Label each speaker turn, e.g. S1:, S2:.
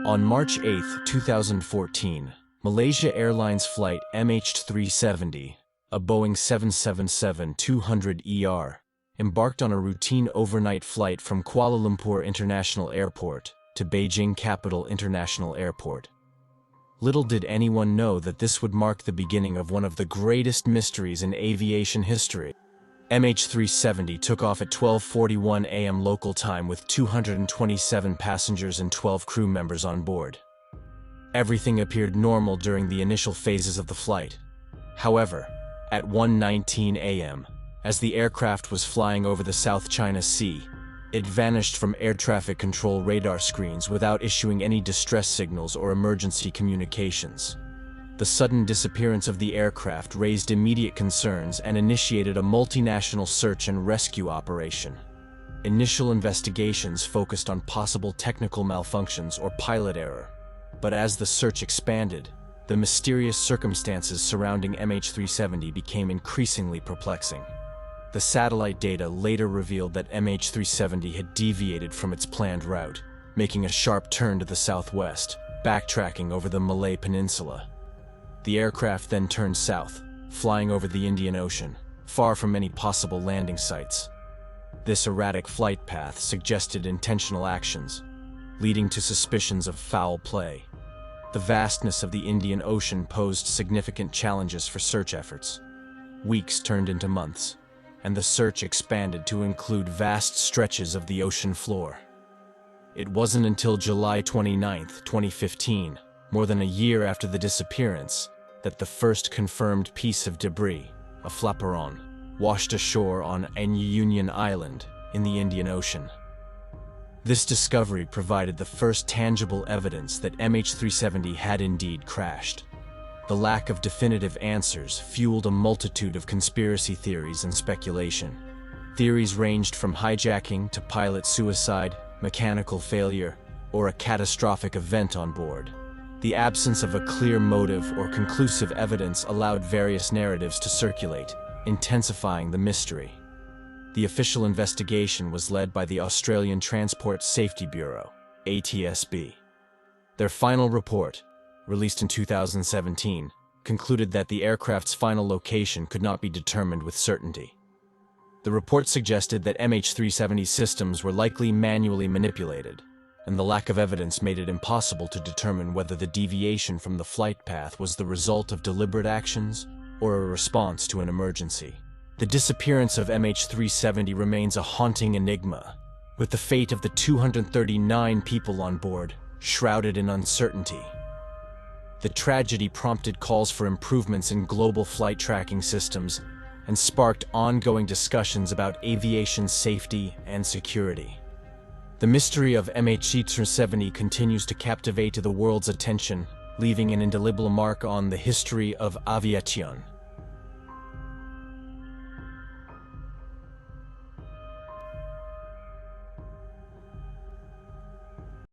S1: On March 8, 2014, Malaysia Airlines flight MH370, a Boeing 777-200ER, embarked on a routine overnight flight from Kuala Lumpur International Airport to Beijing Capital International Airport. Little did anyone know that this would mark the beginning of one of the greatest mysteries in aviation history. MH370 took off at 12:41 a.m. local time with 227 passengers and 12 crew members on board. Everything appeared normal during the initial phases of the flight. However, at 1:19 a.m., as the aircraft was flying over the South China Sea, it vanished from air traffic control radar screens without issuing any distress signals or emergency communications. The sudden disappearance of the aircraft raised immediate concerns and initiated a multinational search and rescue operation. Initial investigations focused on possible technical malfunctions or pilot error, but as the search expanded, the mysterious circumstances surrounding MH370 became increasingly perplexing. The satellite data later revealed that MH370 had deviated from its planned route, making a sharp turn to the southwest, backtracking over the Malay Peninsula. The aircraft then turned south, flying over the Indian Ocean, far from any possible landing sites. This erratic flight path suggested intentional actions, leading to suspicions of foul play. The vastness of the Indian Ocean posed significant challenges for search efforts. Weeks turned into months, and the search expanded to include vast stretches of the ocean floor. It wasn't until July 29, 2015, more than a year after the disappearance, that the first confirmed piece of debris, a flaperon, washed ashore on Union Island in the Indian Ocean. This discovery provided the first tangible evidence that MH370 had indeed crashed. The lack of definitive answers fueled a multitude of conspiracy theories and speculation. Theories ranged from hijacking to pilot suicide, mechanical failure, or a catastrophic event on board. The absence of a clear motive or conclusive evidence allowed various narratives to circulate, intensifying the mystery. The official investigation was led by the Australian Transport Safety Bureau, ATSB. Their final report, released in 2017, concluded that the aircraft's final location could not be determined with certainty. The report suggested that MH370 systems were likely manually manipulated, and the lack of evidence made it impossible to determine whether the deviation from the flight path was the result of deliberate actions or a response to an emergency. The disappearance of MH370 remains a haunting enigma, with the fate of the 239 people on board shrouded in uncertainty. The tragedy prompted calls for improvements in global flight tracking systems and sparked ongoing discussions about aviation safety and security. The mystery of MH370 continues to captivate the world's attention, leaving an indelible mark on the history of aviation.